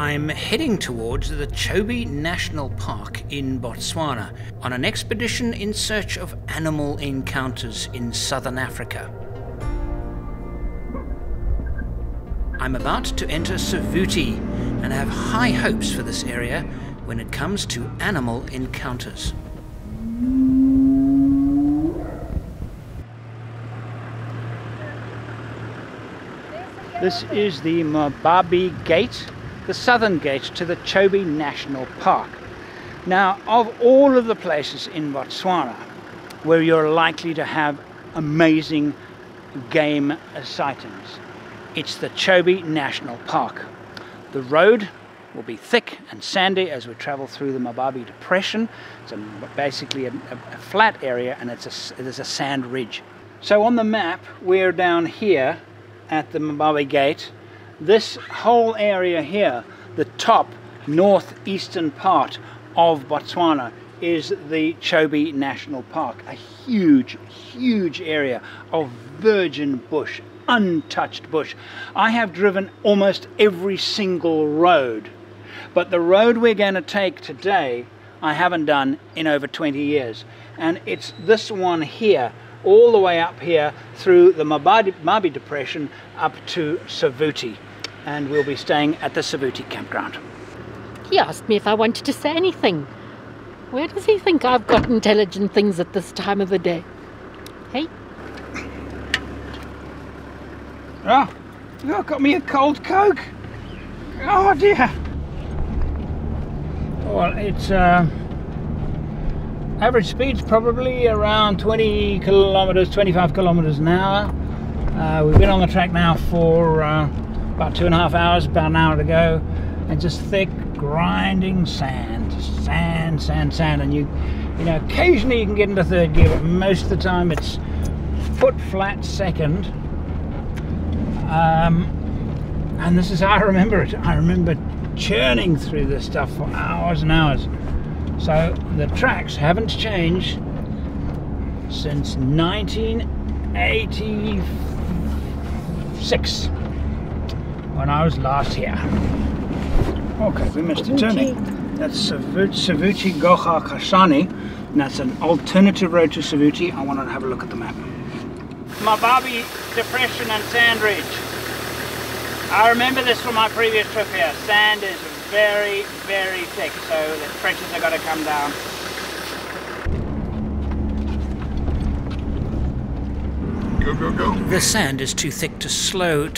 I'm heading towards the Chobe National Park in Botswana on an expedition in search of animal encounters in southern Africa. I'm about to enter Savute and have high hopes for this area when it comes to animal encounters. This is the Moreme Gate, the southern gate to the Chobe National Park. Now, of all of the places in Botswana where you're likely to have amazing game sightings, it's the Chobe National Park. The road will be thick and sandy as we travel through the Zimbabwe Depression. It's basically a flat area, and there's a sand ridge. So on the map, we're down here at the Moreme Gate. This whole area here, the top northeastern part of Botswana, is the Chobe National Park. A huge area of virgin bush, untouched bush. I have driven almost every single road, but the road we're going to take today I haven't done in over 20 years, and it's this one here, all the way up here through the Zimbabwe Depression up to Savute, and we'll be staying at the Savute campground. He asked me if I wanted to say anything. Where does he think I've got intelligent things at this time of the day? Hey? Oh, you got me a cold Coke. Oh dear. Well, it's average speed's probably around 20 kilometers, 25 kilometers an hour. We've been on the track now for about 2.5 hours, about an hour to go, and just thick, grinding sand, and you know, occasionally you can get into third gear, but most of the time it's foot flat second. And this is how I remember it. I remember churning through this stuff for hours and hours. So the tracks haven't changed since 1986, when I was last here. Okay, we missed a turning. That's Savute Gocha Kasani, and that's an alternative road to Savute. I want to have a look at the map. Zimbabwe Depression and Sand Ridge. I remember this from my previous trip here. Sand is very thick, so the pressures have got to come down. Go. The sand is too thick to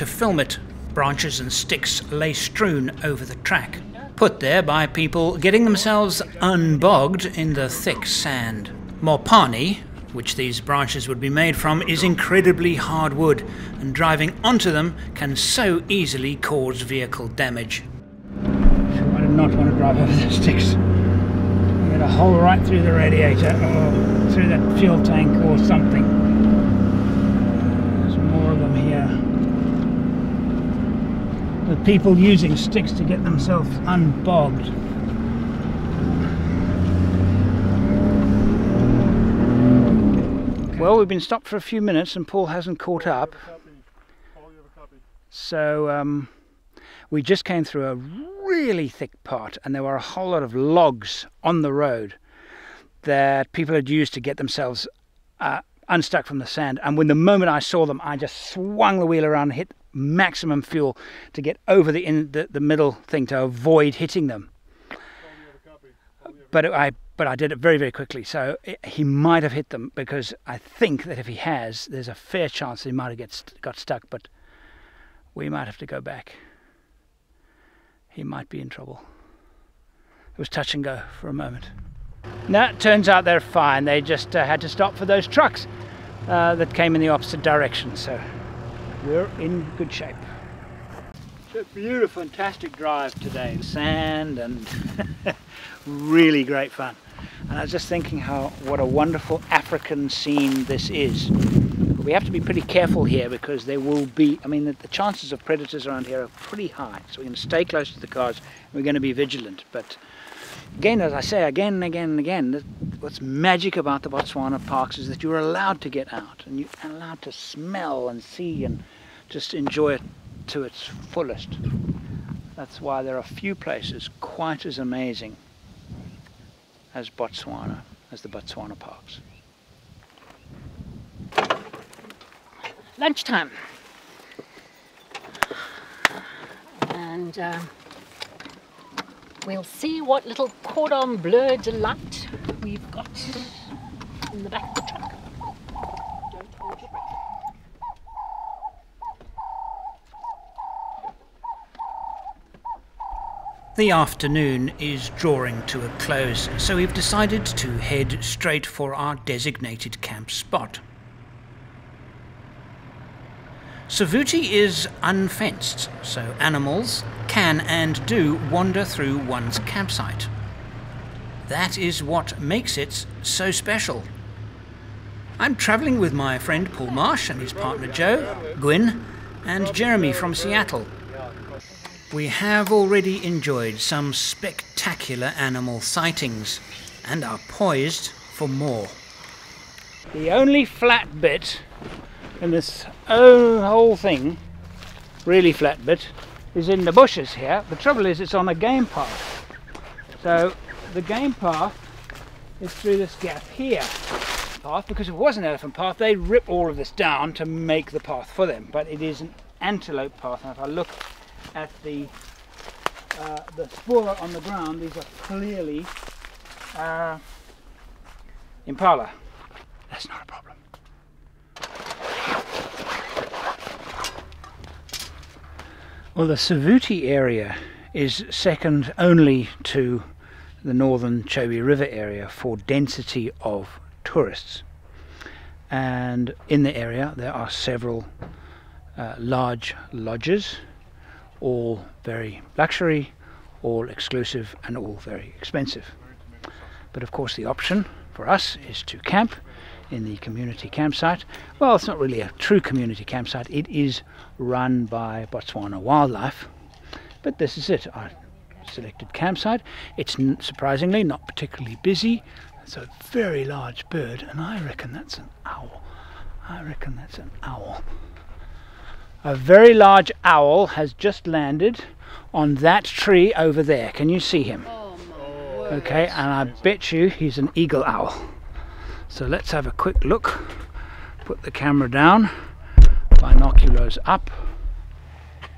film it. Branches and sticks lay strewn over the track, put there by people getting themselves unbogged in the thick sand. Mopani, which these branches would be made from, is incredibly hard wood, and driving onto them can so easily cause vehicle damage. I do not want to drive over the sticks. I get a hole right through the radiator, or through that fuel tank or something. There's more of them here. The people using sticks to get themselves unbogged. Well, we've been stopped for a few minutes and Paul hasn't caught up. So we just came through a really thick part, and there were a whole lot of logs on the road that people had used to get themselves unstuck from the sand. And when the moment I saw them, I just swung the wheel around and hit maximum fuel to get over the middle thing to avoid hitting them. But I did it very quickly, so he might have hit them, because I think that if he has, there's a fair chance he might have got stuck, but we might have to go back. He might be in trouble. It was touch and go for a moment. Now it turns out they're fine. They just had to stop for those trucks that came in the opposite direction, so we're in good shape. It's a beautiful, fantastic drive today. Sand and really great fun. And I was just thinking what a wonderful African scene this is. But we have to be pretty careful here, because there will be, I mean, the chances of predators around here are pretty high. So we're going to stay close to the cars. We're going to be vigilant. But again, as I say again and again, what's magic about the Botswana parks is that you're allowed to get out, and you're allowed to smell and see and just enjoy it to its fullest. That's why there are few places quite as amazing as Botswana, as the Botswana parks. Lunchtime. And we'll see what little cordon bleu delight we've got in the back of the truck. Don't hold your breath. The afternoon is drawing to a close, so we've decided to head straight for our designated camp spot. Savute is unfenced, so animals can and do wander through one's campsite. That is what makes it so special. I'm travelling with my friend Paul Marsh and his partner Joe, Gwyn and Jeremy from Seattle. We have already enjoyed some spectacular animal sightings and are poised for more. The only flat bit in this whole thing, really flat bit, is in the bushes here. The trouble is it's on a game path. So the game path is through this gap here. Because if it was an elephant path, they'd rip all of this down to make the path for them. But it is an antelope path. And if I look at the spoor on the ground, these are clearly impala. That's not a problem. Well, the Savute area is second only to the northern Chobe River area for density of tourists, and in the area there are several large lodges, all very luxury, all exclusive and all very expensive. But of course the option for us is to camp in the community campsite. Well, it's not really a true community campsite, it is run by Botswana Wildlife, but this is it, our selected campsite. It's surprisingly not particularly busy. It's a very large bird, and I reckon that's an owl. I reckon that's an owl. A very large owl has just landed on that tree over there. Can you see him? Oh my word. Okay, and I bet you he's an eagle owl. So let's have a quick look. Put the camera down, binoculars up. That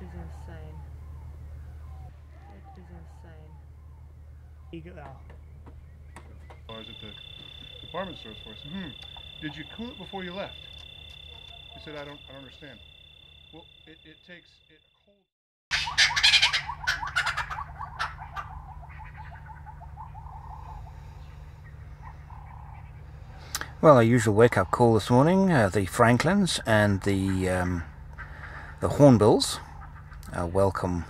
is insane. That is insane. Eagle owl. I was at the department store for us. Did you cool it before you left? He said, I don't understand. Well, it takes it cold. Well, our usual wake-up call this morning, the Franklins and the Hornbills, a welcome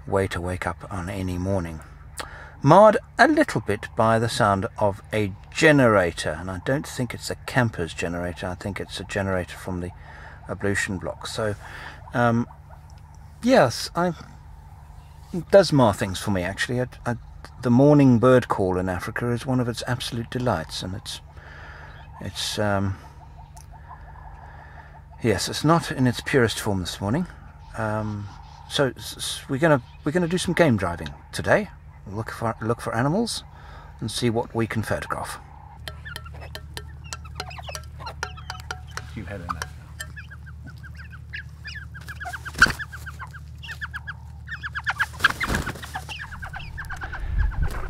way to wake up on any morning. Marred a little bit by the sound of a generator, and I don't think it's a camper's generator, I think it's a generator from the ablution block. So, yes, it does mar things for me actually. The morning bird call in Africa is one of its absolute delights, and yes, it's not in its purest form this morning. So we're gonna do some game driving today. Look for animals and see what we can photograph. You had enough.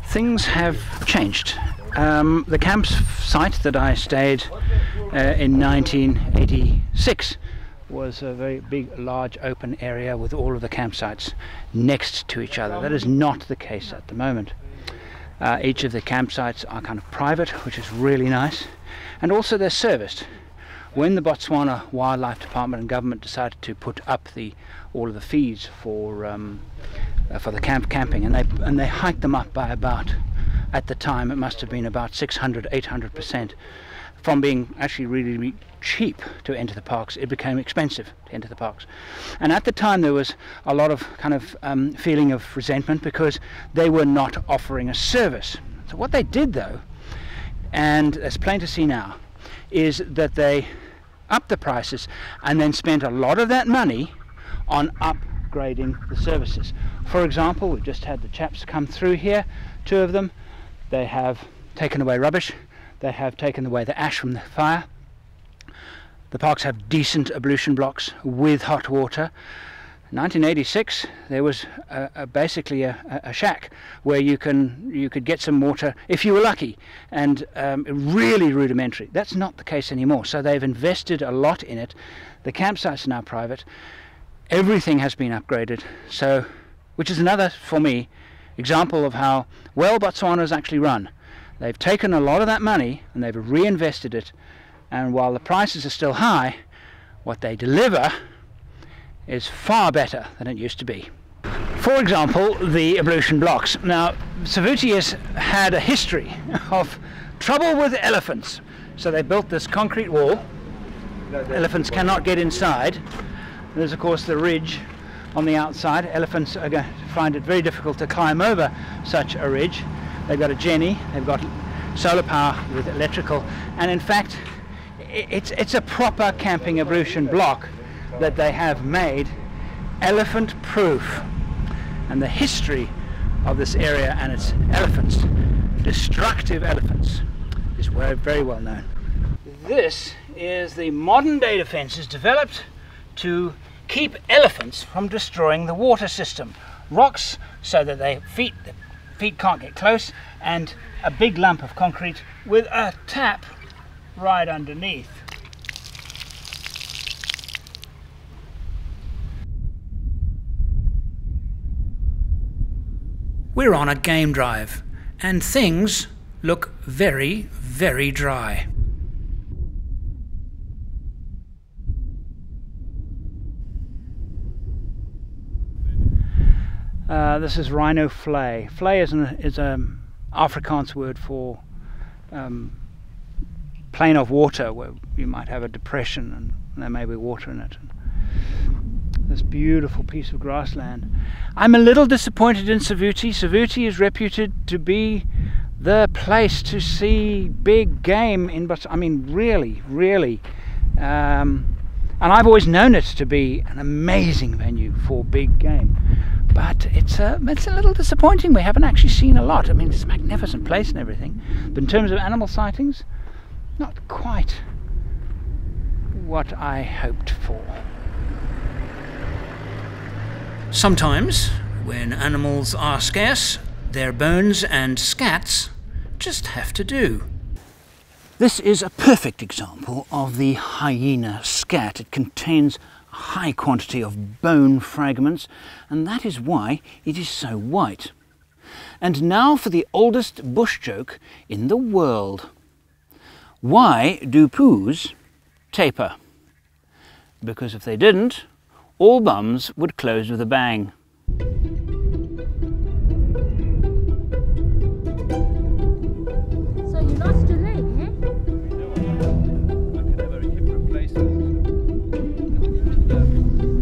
Things have changed. The campsite that I stayed in 1986 was a very big, large, open area with all of the campsites next to each other. That is not the case at the moment. Each of the campsites are kind of private, which is really nice, and also they're serviced. When the Botswana Wildlife Department and government decided to put up all of the fees for the camping, and they hiked them up by about, at the time it must have been about 600-800%. From being actually really, really cheap to enter the parks, it became expensive to enter the parks. And at the time there was a lot of kind of feeling of resentment because they were not offering a service. So what they did though, and it's plain to see now, is that they upped the prices and then spent a lot of that money on upgrading the services. For example, we've just had the chaps come through here, 2 of them. They have taken away rubbish, they have taken away the ash from the fire. The parks have decent ablution blocks with hot water. In 1986 there was basically a shack where you could get some water if you were lucky, and really rudimentary. That's not the case anymore, so they've invested a lot in it. The campsites are now private, everything has been upgraded, so which is another, for me, example of how well Botswana is actually run. They've taken a lot of that money and they've reinvested it, and while the prices are still high, what they deliver is far better than it used to be. For example, the ablution blocks. Now, Savute has had a history of trouble with elephants, so they built this concrete wall. Elephants cannot get inside. There's of course the ridge on the outside. Elephants are going to find it very difficult to climb over such a ridge. They've got a jenny, they've got solar power with electrical, and in fact it's a proper camping ablution block that they have made elephant proof. And the history of this area and its elephants, destructive elephants, is very well known. This is the modern day defences developed to keep elephants from destroying the water system. Rocks so that the feet can't get close, and a big lump of concrete with a tap right underneath. We're on a game drive and things look very, very dry. This is rhino flay. Flay is an Afrikaans word for plain of water, where you might have a depression and there may be water in it. This beautiful piece of grassland. I'm a little disappointed in Savute. Savute is reputed to be the place to see big game in, but I mean really, and I've always known it to be an amazing venue for big game. But it's a little disappointing. We haven't actually seen a lot. I mean, it's a magnificent place and everything, but in terms of animal sightings, not quite what I hoped for. Sometimes, when animals are scarce, their bones and scats just have to do. This is a perfect example of the hyena scat. It contains a high quantity of bone fragments, and that is why it is so white. And now for the oldest bush joke in the world. Why do poos taper? Because if they didn't, all bums would close with a bang. So you lost your leg, eh? No, I could have a hip replacement.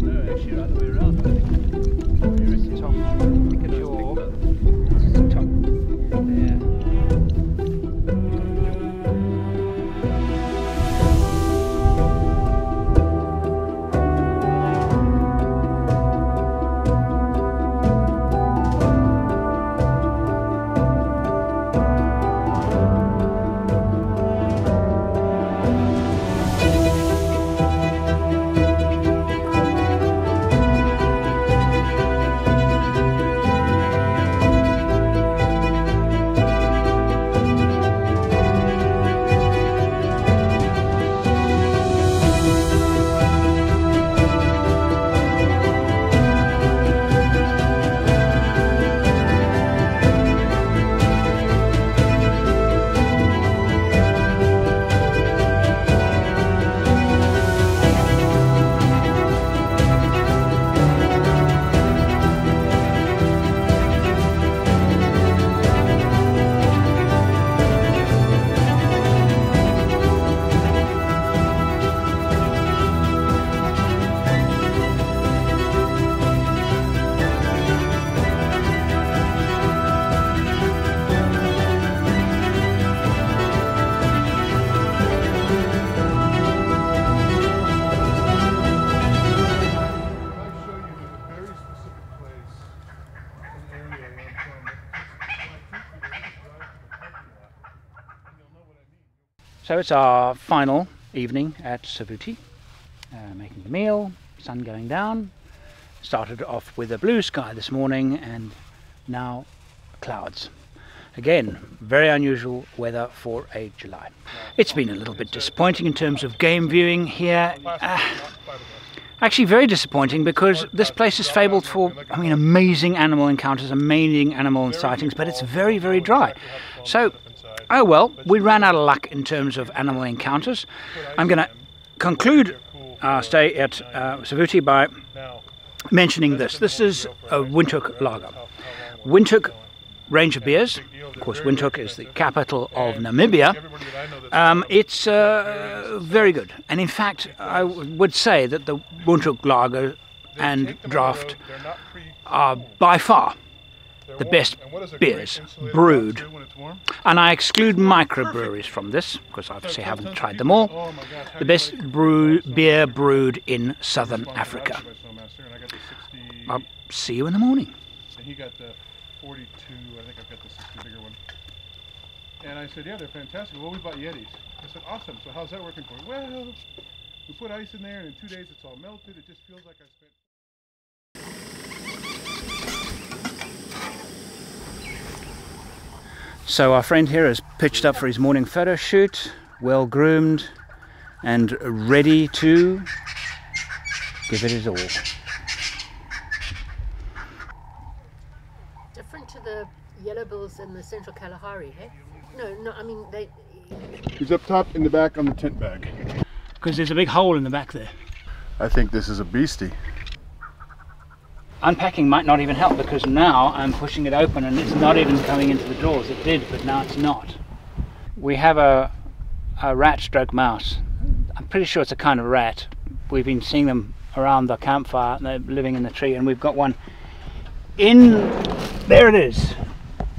No, actually, the other way around. Here is the top. Look at your top there. So it's our final evening at Savute, making the meal, sun going down. Started off with a blue sky this morning and now clouds. Again, very unusual weather for a July. It's been a little bit disappointing in terms of game viewing here. Actually very disappointing, because this place is fabled for, I mean, amazing animal encounters, amazing animal sightings, but it's very, very dry. So, oh well, we ran out of luck in terms of animal encounters. I'm going to conclude our stay at Savute by mentioning this. This is a Windhoek lager. Windhoek range of beers. Of course, Windhoek is the capital of Namibia. It's very good. And in fact, I would say that the Windhoek lager and draft are by far the best beers brewed. And I exclude microbreweries from this, because I obviously haven't tried them all. The best beer brewed in southern Africa. I'll see you in the morning. He got the 42, I think I've got the 60 bigger one. And I said, yeah, they're fantastic. Well, we bought Yetis. I said, awesome. So how's that working for you? Well, we put ice in there, and in 2 days it's all melted. It just feels like I spent... So our friend here has pitched up for his morning photo shoot, well groomed and ready to give it his all. Different to the yellow bills in the Central Kalahari, hey? No, I mean they... He's up top in the back on the tent bag. Because there's a big hole in the back there. I think this is a beastie. Unpacking might not even help, because now I'm pushing it open and it's not even coming into the drawers. It did, but now it's not. We have a rat stroke mouse. I'm pretty sure it's a kind of rat. We've been seeing them around the campfire, and they're living in the tree, and we've got one in... There it is.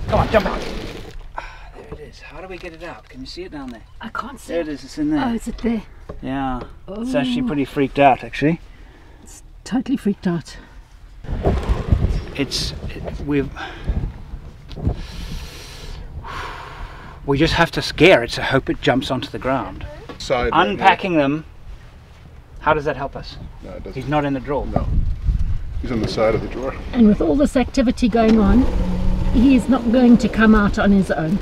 Come on, jump out. There it is. How do we get it out? Can you see it down there? I can't see. There it is. It's in there. Oh, is it there? Yeah. Oh. It's actually pretty freaked out, actually. It's totally freaked out. We just have to scare it to hope it jumps onto the ground. Unpacking them, how does that help us? No, it doesn't. He's not in the drawer. No. He's on the side of the drawer. And with all this activity going on, he is not going to come out on his own.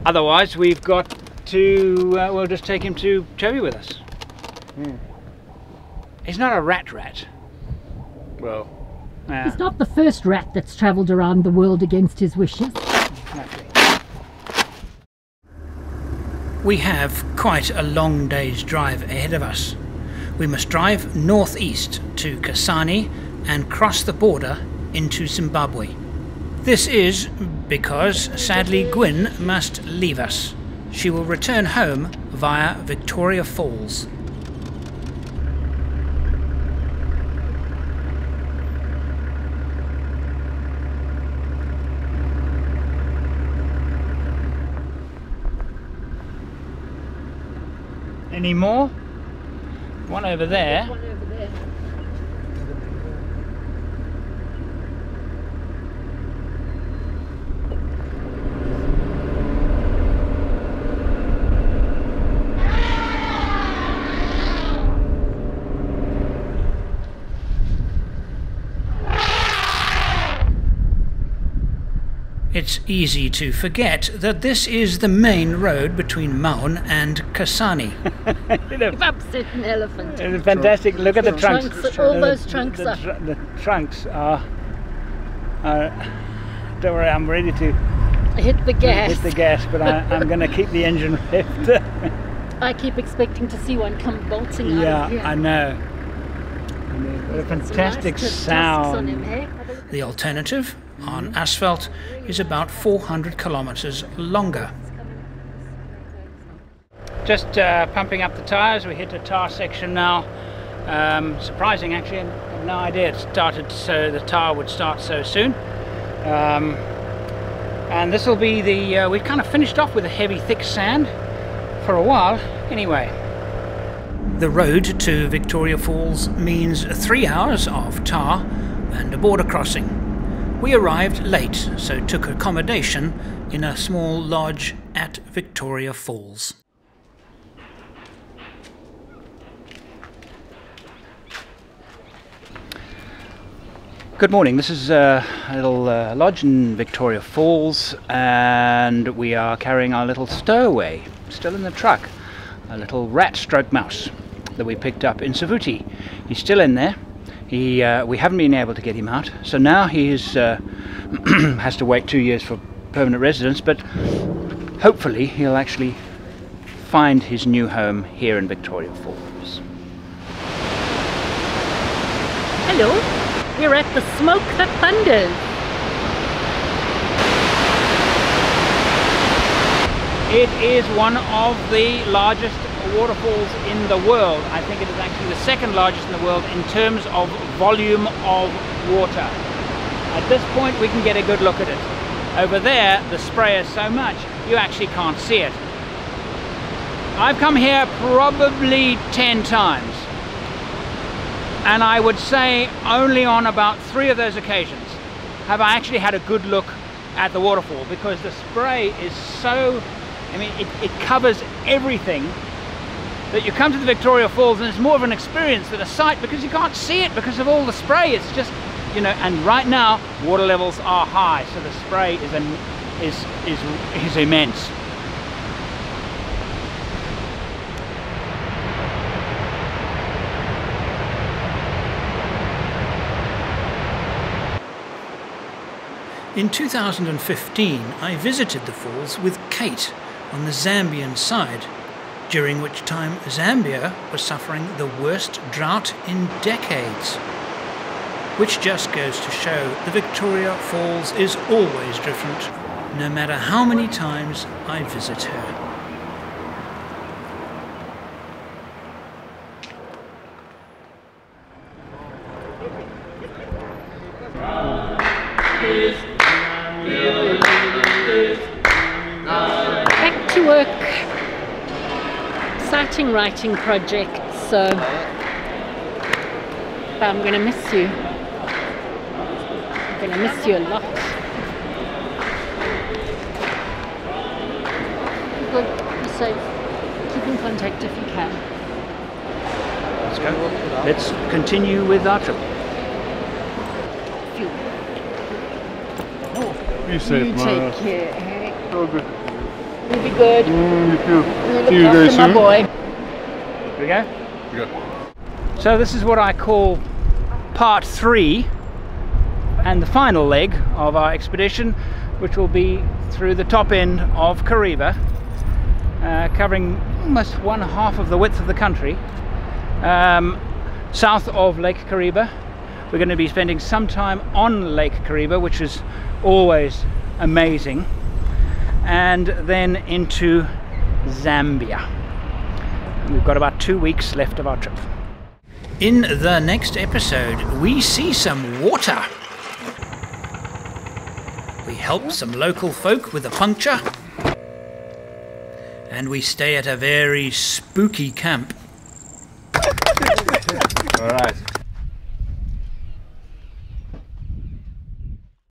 Otherwise, we've got to, we'll just take him to Chobe with us. He's not a rat. Well, He's not the first rat that's travelled around the world against his wishes. Exactly. We have quite a long day's drive ahead of us. We must drive northeast to Kasane and cross the border into Zimbabwe. This is because, sadly, Gwyn must leave us. She will return home via Victoria Falls. Any more? One over there. One over there. It's easy to forget that this is the main road between Maun and Kasane. You've upset an elephant. It's fantastic. Look at the trunks. All those trunks are... The trunks are... Don't worry, I'm ready to hit the gas. hit the gas, but I'm going to keep the engine revved. I keep expecting to see one come bolting out of here. Yeah, I know. What a fantastic sound. On him, hey? The alternative on asphalt is about 400 kilometers longer. Just pumping up the tires. We hit a tar section now. Surprising, actually. I had no idea it started, so the tar would start so soon. And this will be the we've kind of finished off with a heavy thick sand for a while anyway. The road to Victoria Falls means 3 hours of tar and a border crossing. We arrived late, so took accommodation in a small lodge at Victoria Falls. Good morning, this is a little lodge in Victoria Falls, and we are carrying our little stowaway, still in the truck, a little rat stroke mouse that we picked up in Savute. He's still in there. We haven't been able to get him out, so now he is, has to wait 2 years for permanent residence, but hopefully he'll actually find his new home here in Victoria Falls. Hello, we're at the Smoke That Thunders. It is one of the largest waterfalls in the world. I think it is actually the second largest in the world in terms of volume of water. At this point we can get a good look at it. Over there the spray is so much you actually can't see it. I've come here probably 10 times, and I would say only on about 3 of those occasions have I actually had a good look at the waterfall, because the spray is so, I mean, it covers everything, that you come to the Victoria Falls and it's more of an experience than a sight, because you can't see it because of all the spray. It's just, you know, and right now water levels are high, so the spray is immense. In 2015, I visited the falls with Kate on the Zambian side, during which time Zambia was suffering the worst drought in decades. Which just goes to show the Victoria Falls is always different, no matter how many times I visit her. Back to work. Exciting writing project, so but I'm gonna miss you. I'm gonna miss you a lot. Good, be safe. Keep in contact if you can. Let's go. Let's continue with our trip. Be safe, You Mara. take care. Hey? So good. You'll be good. You too. See you very my soon. boy. Here we go. Yeah. So this is what I call part 3 and the final leg of our expedition, which will be through the top end of Kariba, covering almost 1/2 of the width of the country, south of Lake Kariba. We're going to be spending some time on Lake Kariba, which is always amazing, and then into Zambia. And we've got about 2 weeks left of our trip. In the next episode, we see some water. We help some local folk with a puncture. And we stay at a very spooky camp. All right.